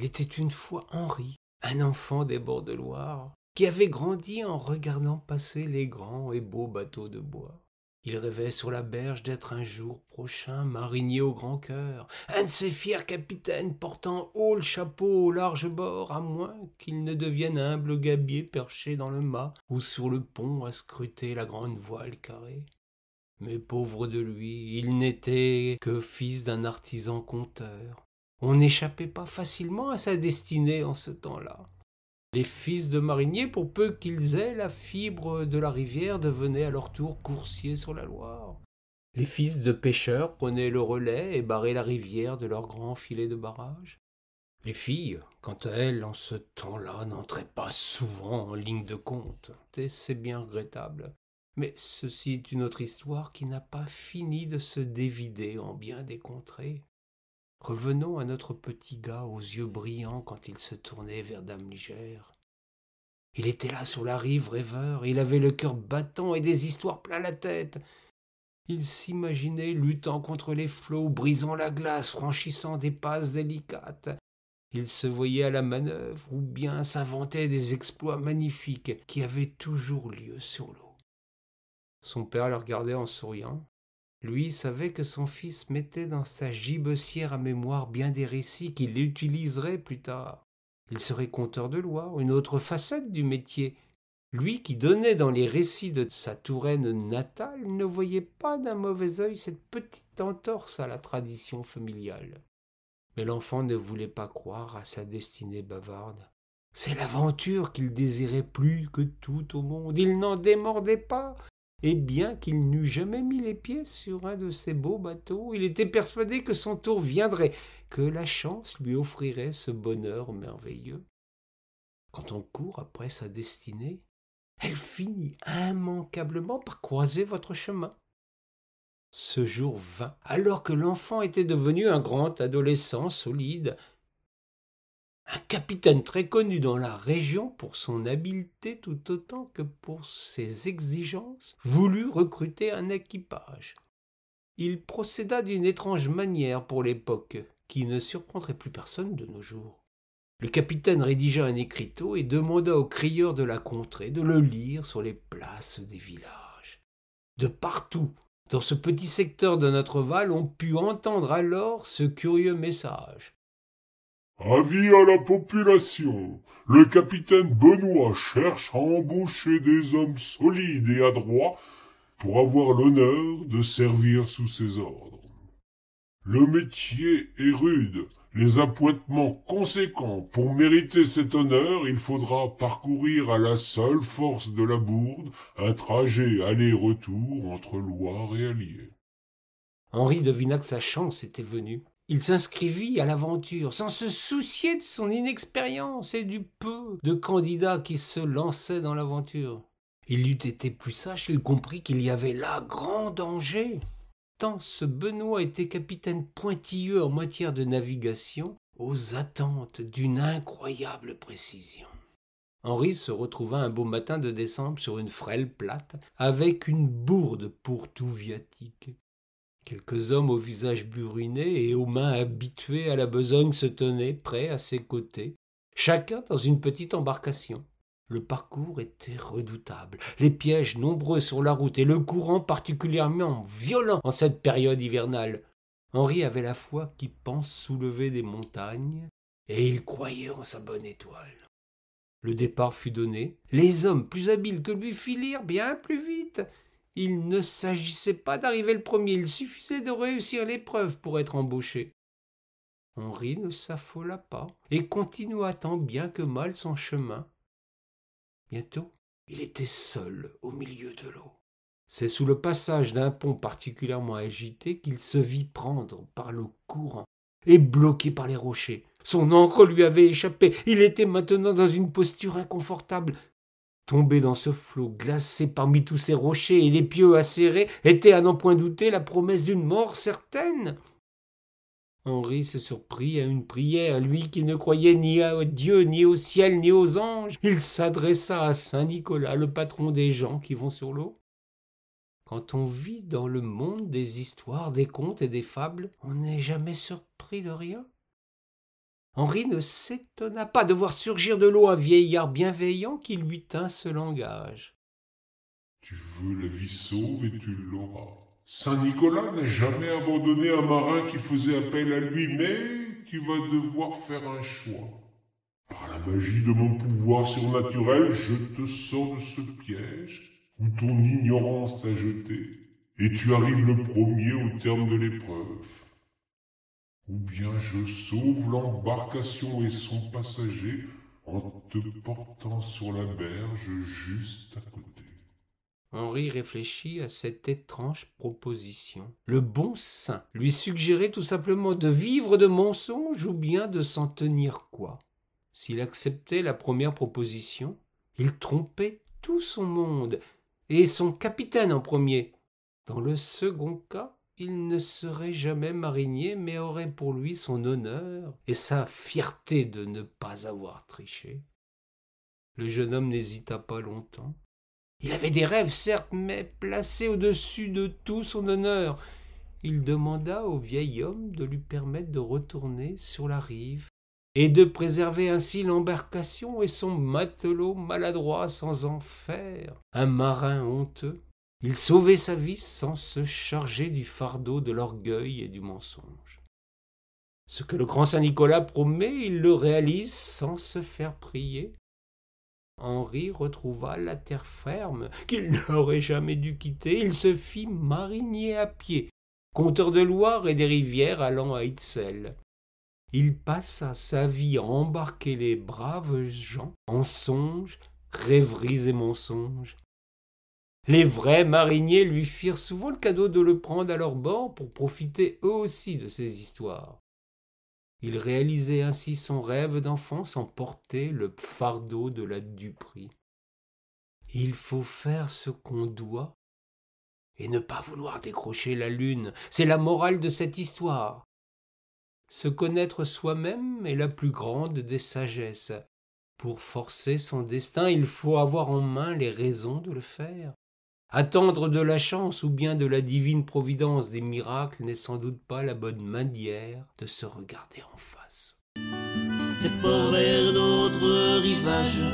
était une fois Henri, un enfant des bords de Loire, qui avait grandi en regardant passer les grands et beaux bateaux de bois. Il rêvait sur la berge d'être un jour prochain marinier au grand cœur, un de ces fiers capitaines portant haut le chapeau au large bord, à moins qu'il ne devienne humble gabier perché dans le mât ou sur le pont à scruter la grande voile carrée. Mais pauvre de lui, il n'était que fils d'un artisan conteur. On n'échappait pas facilement à sa destinée en ce temps-là. Les fils de mariniers, pour peu qu'ils aient la fibre de la rivière, devenaient à leur tour coursiers sur la Loire. Les fils de pêcheurs prenaient le relais et barraient la rivière de leurs grands filets de barrage. Les filles, quant à elles, en ce temps-là, n'entraient pas souvent en ligne de compte, et c'est bien regrettable. Mais ceci est une autre histoire qui n'a pas fini de se dévider en bien des contrées. Revenons à notre petit gars aux yeux brillants quand il se tournait vers Dame Ligère. Il était là sur la rive rêveur, il avait le cœur battant et des histoires plein la tête. Il s'imaginait luttant contre les flots, brisant la glace, franchissant des passes délicates. Il se voyait à la manœuvre ou bien s'inventait des exploits magnifiques qui avaient toujours lieu sur l'eau. Son père le regardait en souriant. Lui savait que son fils mettait dans sa gibecière à mémoire bien des récits qu'il utiliserait plus tard. Il serait conteur de Loire, une autre facette du métier. Lui qui donnait dans les récits de sa Touraine natale ne voyait pas d'un mauvais œil cette petite entorse à la tradition familiale. Mais l'enfant ne voulait pas croire à sa destinée bavarde. C'est l'aventure qu'il désirait plus que tout au monde. Il n'en démordait pas. Et bien qu'il n'eût jamais mis les pieds sur un de ces beaux bateaux, il était persuadé que son tour viendrait, que la chance lui offrirait ce bonheur merveilleux. Quand on court après sa destinée, elle finit immanquablement par croiser votre chemin. Ce jour vint, alors que l'enfant était devenu un grand adolescent solide, un capitaine très connu dans la région pour son habileté tout autant que pour ses exigences, voulut recruter un équipage. Il procéda d'une étrange manière pour l'époque, qui ne surprendrait plus personne de nos jours. Le capitaine rédigea un écriteau et demanda aux crieurs de la contrée de le lire sur les places des villages. De partout, dans ce petit secteur de notre Val, on put entendre alors ce curieux message. Avis à la population, le capitaine Benoît cherche à embaucher des hommes solides et adroits pour avoir l'honneur de servir sous ses ordres. Le métier est rude, les appointements conséquents. Pour mériter cet honneur, il faudra parcourir à la seule force de la Bourde un trajet aller-retour entre Loire et Allier. Henri devina que sa chance était venue. Il s'inscrivit à l'aventure, sans se soucier de son inexpérience et du peu de candidats qui se lançaient dans l'aventure. Il eût été plus sage, il comprit qu'il y avait là grand danger. Tant ce Benoît était capitaine pointilleux en matière de navigation, aux attentes d'une incroyable précision. Henri se retrouva un beau matin de décembre sur une frêle plate, avec une bourde pour tout viatique. Quelques hommes au visage buriné et aux mains habituées à la besogne se tenaient prêts à ses côtés, chacun dans une petite embarcation. Le parcours était redoutable, les pièges nombreux sur la route et le courant particulièrement violent en cette période hivernale. Henri avait la foi qui pense soulever des montagnes, et il croyait en sa bonne étoile. Le départ fut donné, les hommes plus habiles que lui filèrent bien plus vite. Il ne s'agissait pas d'arriver le premier, il suffisait de réussir l'épreuve pour être embauché. Henri ne s'affola pas et continua tant bien que mal son chemin. Bientôt, il était seul au milieu de l'eau. C'est sous le passage d'un pont particulièrement agité qu'il se vit prendre par le courant et bloqué par les rochers. Son ancre lui avait échappé, il était maintenant dans une posture inconfortable. Tomber dans ce flot glacé parmi tous ces rochers et les pieux acérés était, à n'en point douter, la promesse d'une mort certaine. Henri se surprit à une prière, lui qui ne croyait ni à Dieu, ni au ciel, ni aux anges. Il s'adressa à saint Nicolas, le patron des gens qui vont sur l'eau. Quand on vit dans le monde des histoires, des contes et des fables, on n'est jamais surpris de rien. Henri ne s'étonna pas de voir surgir de l'eau un vieillard bienveillant qui lui tint ce langage. « Tu veux la vie sauve et tu l'auras. Saint Nicolas n'a jamais abandonné un marin qui faisait appel à lui, mais tu vas devoir faire un choix. Par la magie de mon pouvoir surnaturel, je te sors de ce piège où ton ignorance t'a jeté, et tu arrives le premier au terme de l'épreuve. Ou bien je sauve l'embarcation et son passager en te portant sur la berge juste à côté. » Henri réfléchit à cette étrange proposition. Le bon saint lui suggérait tout simplement de vivre de mensonges ou bien de s'en tenir quoi. S'il acceptait la première proposition, il trompait tout son monde, et son capitaine en premier. Dans le second cas, il ne serait jamais marinier, mais aurait pour lui son honneur et sa fierté de ne pas avoir triché. Le jeune homme n'hésita pas longtemps. Il avait des rêves, certes, mais placés au-dessus de tout son honneur. Il demanda au vieil homme de lui permettre de retourner sur la rive et de préserver ainsi l'embarcation et son matelot maladroit sans en faire un marin honteux. Il sauvait sa vie sans se charger du fardeau de l'orgueil et du mensonge. Ce que le grand Saint Nicolas promet, il le réalise sans se faire prier. Henri retrouva la terre ferme qu'il n'aurait jamais dû quitter. Il se fit marinier à pied, conteur de Loire et des rivières allant à Ixelles. Il passa sa vie à embarquer les braves gens en songes, rêveries et mensonges. Les vrais mariniers lui firent souvent le cadeau de le prendre à leur bord pour profiter eux aussi de ces histoires. Il réalisait ainsi son rêve d'enfant sans porter le fardeau de la duperie. Il faut faire ce qu'on doit et ne pas vouloir décrocher la lune. C'est la morale de cette histoire. Se connaître soi-même est la plus grande des sagesses. Pour forcer son destin, il faut avoir en main les raisons de le faire. Attendre de la chance ou bien de la divine providence des miracles n'est sans doute pas la bonne manière de se regarder en face. Des ports vers d'autres rivages,